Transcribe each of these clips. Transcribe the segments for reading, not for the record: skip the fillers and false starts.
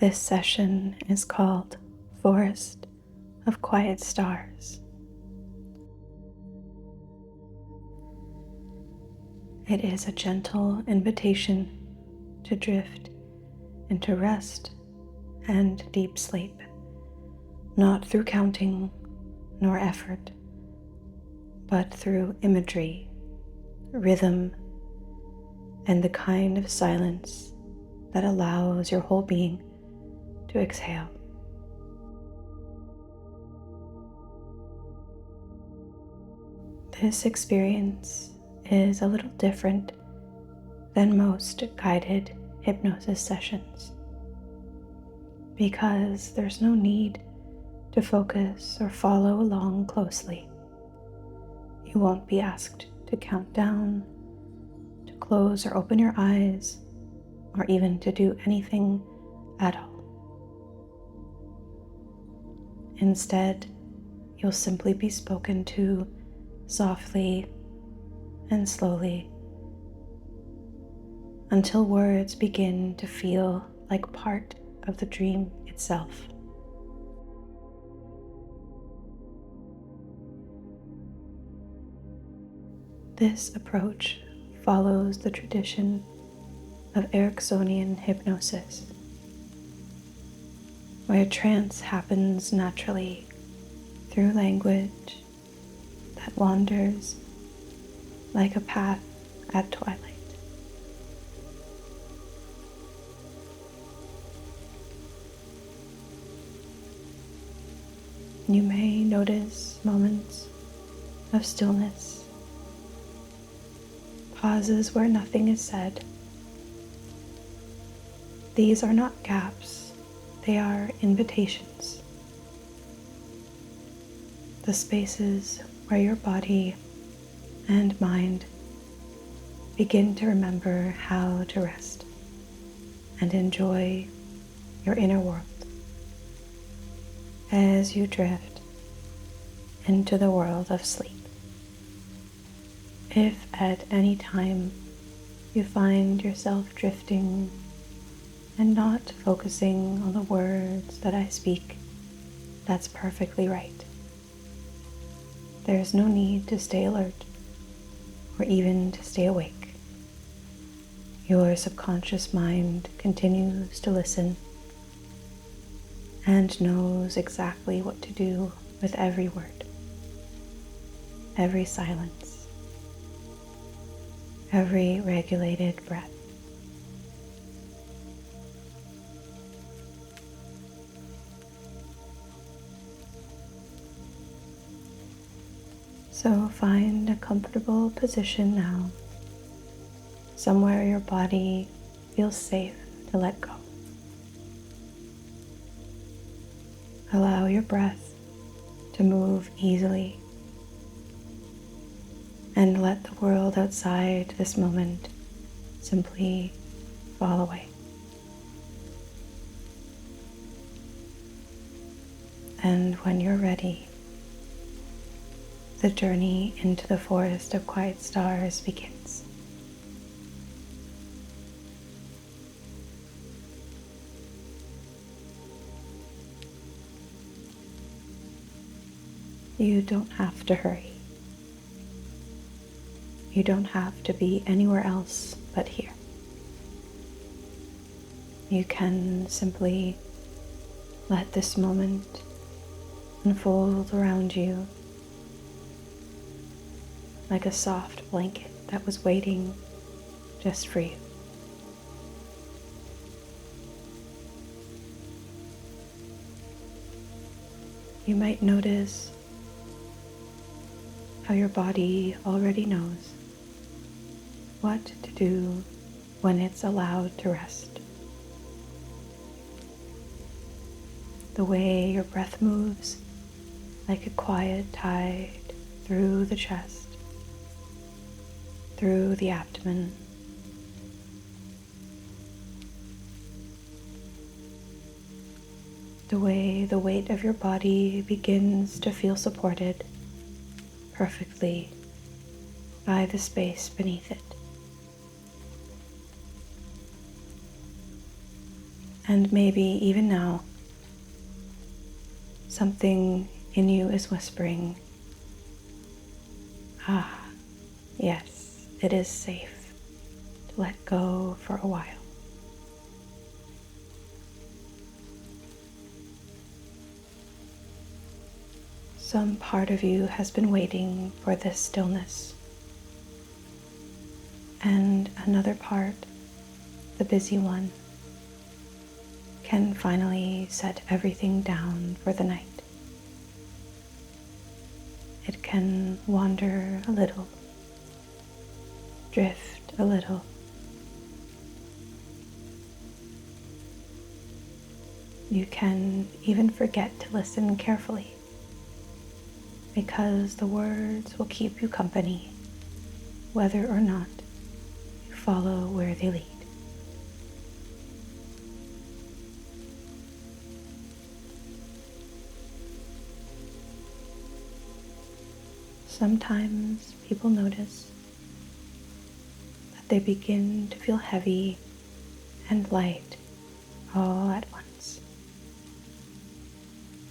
This session is called Forest of Quiet Stars. It is a gentle invitation to drift into rest and deep sleep, not through counting nor effort, but through imagery, rhythm, and the kind of silence that allows your whole being to exhale. This experience is a little different than most guided hypnosis sessions because there's no need to focus or follow along closely. You won't be asked to count down, to close or open your eyes, or even to do anything at all. Instead, you'll simply be spoken to softly and slowly until words begin to feel like part of the dream itself. This approach follows the tradition of Ericksonian hypnosis, where trance happens naturally through language that wanders like a path at twilight. You may notice moments of stillness, pauses where nothing is said. These are not gaps, they are invitations. The spaces where your body and mind begin to remember how to rest and enjoy your inner world as you drift into the world of sleep. If at any time you find yourself drifting and not focusing on the words that I speak, that's perfectly right. There's no need to stay alert or even to stay awake. Your subconscious mind continues to listen and knows exactly what to do with every word, every silence, every regulated breath. So find a comfortable position now, somewhere your body feels safe to let go. Allow your breath to move easily and let the world outside this moment simply fall away. And when you're ready, the journey into the forest of quiet stars begins. You don't have to hurry. You don't have to be anywhere else but here. You can simply let this moment unfold around you like a soft blanket that was waiting just for you. You might notice how your body already knows what to do when it's allowed to rest. The way your breath moves like a quiet tide through the chest, through the abdomen, the way the weight of your body begins to feel supported perfectly by the space beneath it. And maybe even now, something in you is whispering, ah, yes, it is safe to let go for a while. Some part of you has been waiting for this stillness, and another part, the busy one, can finally set everything down for the night. It can wander a little, drift a little. You can even forget to listen carefully, because the words will keep you company, whether or not you follow where they lead. Sometimes people notice that they begin to feel heavy and light all at once,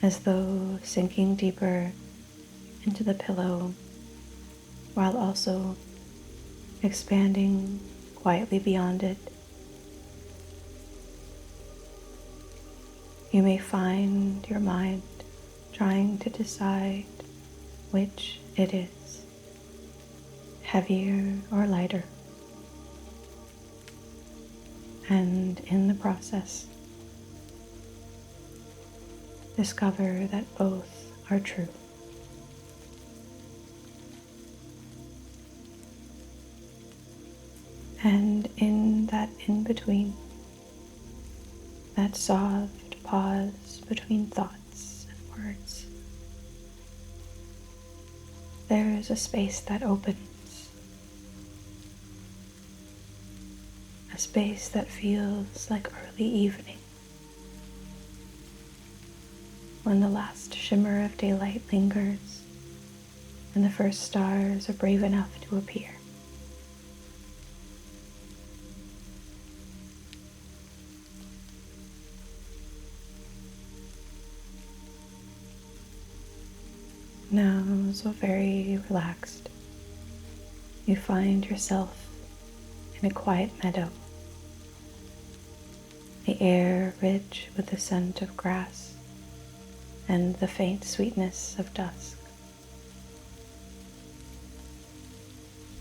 as though sinking deeper into the pillow while also expanding quietly beyond it. You may find your mind trying to decide which it is, heavier or lighter, and in the process, discover that both are true. And in that in-between, that soft pause between thoughts and words, there is a space that opens, a space that feels like early evening, when the last shimmer of daylight lingers and the first stars are brave enough to appear. Now, so very relaxed, you find yourself in a quiet meadow, the air rich with the scent of grass and the faint sweetness of dusk.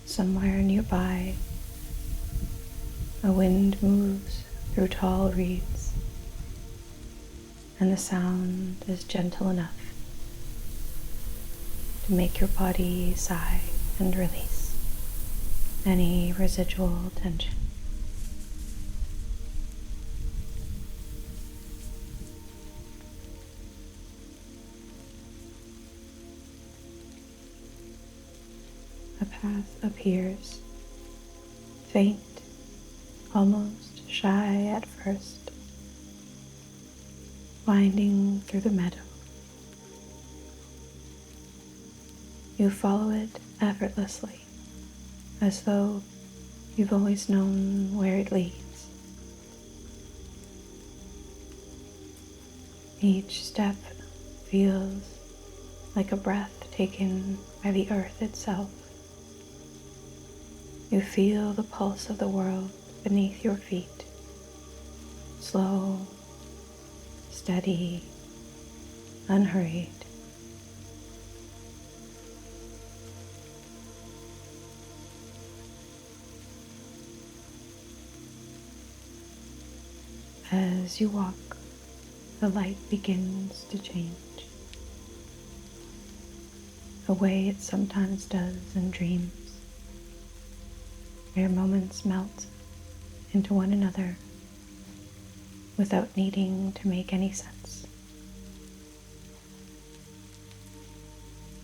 Somewhere nearby, a wind moves through tall reeds, and the sound is gentle enough to make your body sigh and release any residual tension. A path appears, faint, almost shy at first, winding through the meadow. You follow it effortlessly, as though you've always known where it leads. Each step feels like a breath taken by the earth itself. You feel the pulse of the world beneath your feet, slow, steady, unhurried. As you walk, the light begins to change, the way it sometimes does in dreams, where moments melt into one another without needing to make any sense.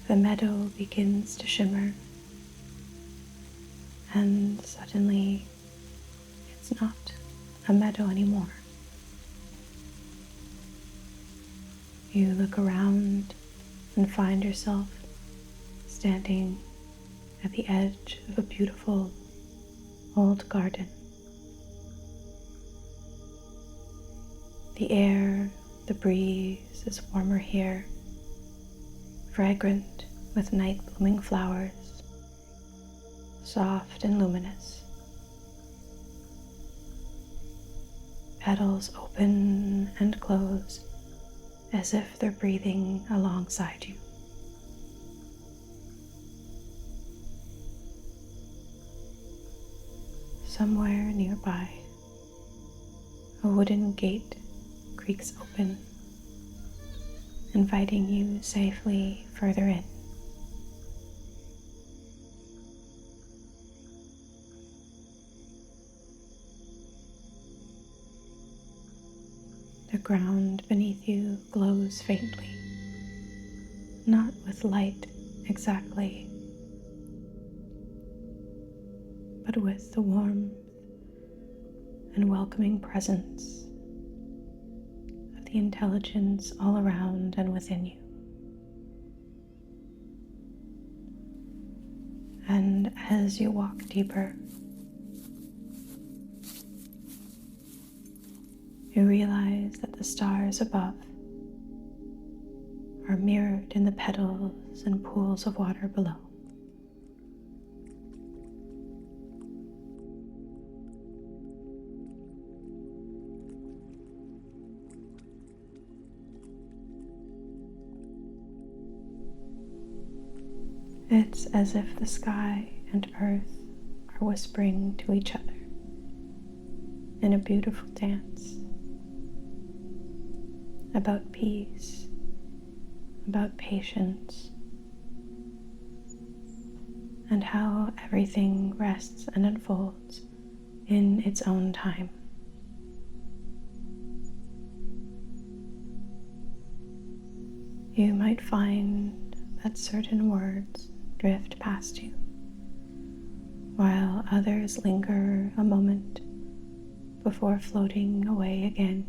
The meadow begins to shimmer, and suddenly it's not a meadow anymore. You look around and find yourself standing at the edge of a beautiful old garden. The air, the breeze is warmer here, fragrant with night-blooming flowers, soft and luminous. Petals open and close as if they're breathing alongside you. Somewhere nearby, a wooden gate creaks open, inviting you safely further in. The ground beneath you glows faintly, not with light exactly, but with the warmth and welcoming presence of the intelligence all around and within you. And as you walk deeper, you realize that the stars above are mirrored in the petals and pools of water below. It's as if the sky and earth are whispering to each other in a beautiful dance about peace, about patience, and how everything rests and unfolds in its own time. You might find that certain words drift past you, while others linger a moment before floating away again.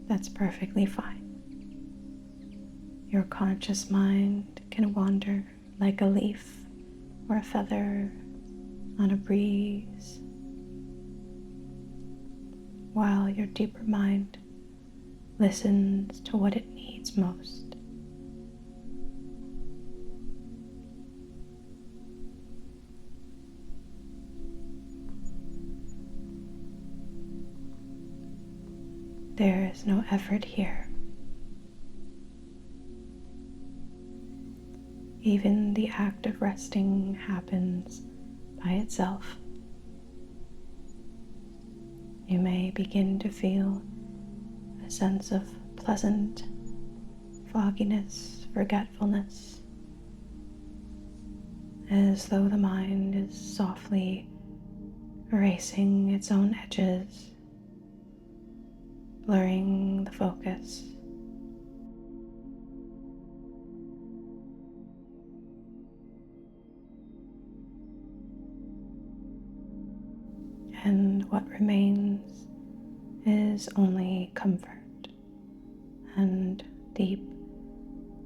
That's perfectly fine. Your conscious mind can wander like a leaf or a feather on a breeze, while your deeper mind listens to what it needs most. There is no effort here. Even the act of resting happens by itself. You may begin to feel a sense of pleasant fogginess, forgetfulness, as though the mind is softly erasing its own edges, blurring the focus. And what remains is only comfort and deep,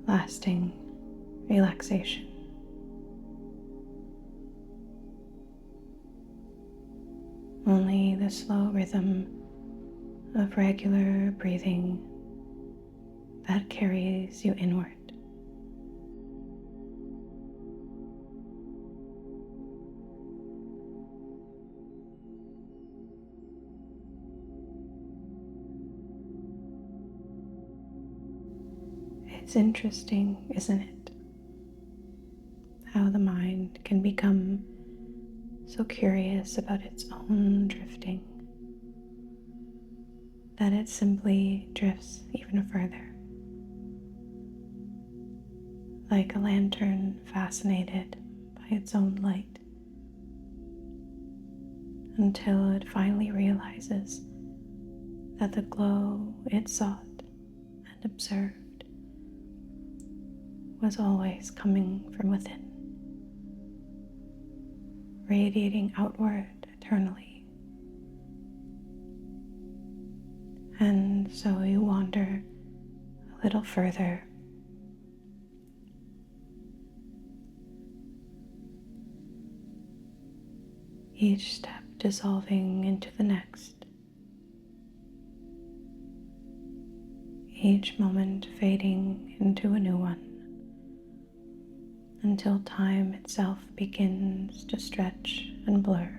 lasting relaxation. Only the slow rhythm of regular breathing that carries you inward. It's interesting, isn't it? How the mind can become so curious about its own drifting that it simply drifts even further, like a lantern fascinated by its own light, until it finally realizes that the glow it sought and observed was always coming from within, radiating outward eternally. And so you wander a little further, each step dissolving into the next, each moment fading into a new one until time itself begins to stretch and blur.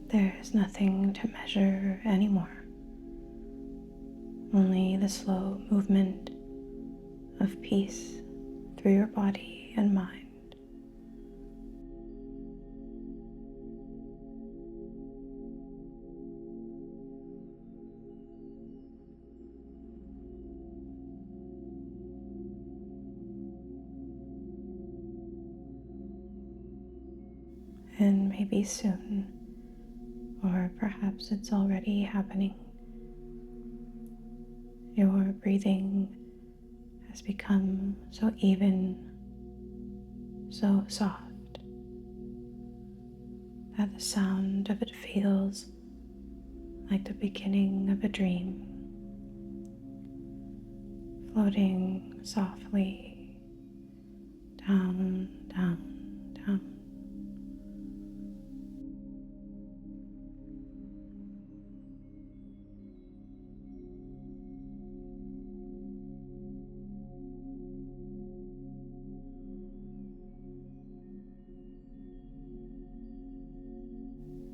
There is nothing to measure anymore, only the slow movement of peace through your body and mind. And maybe soon, or perhaps it's already happening, your breathing has become so even, so soft, that the sound of it feels like the beginning of a dream, floating softly down, down, down.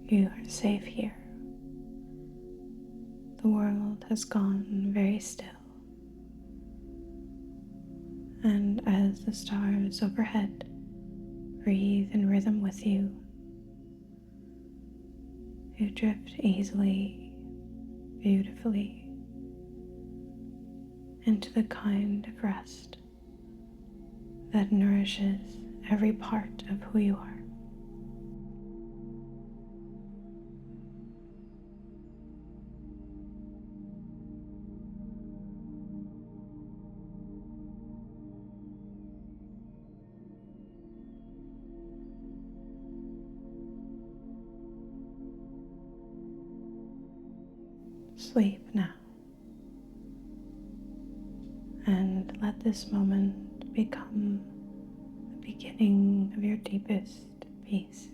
You are safe here. The world has gone very still, and as the stars overhead breathe in rhythm with you, you drift easily, beautifully into the kind of rest that nourishes every part of who you are. Sleep now, and let this moment become the beginning of your deepest peace.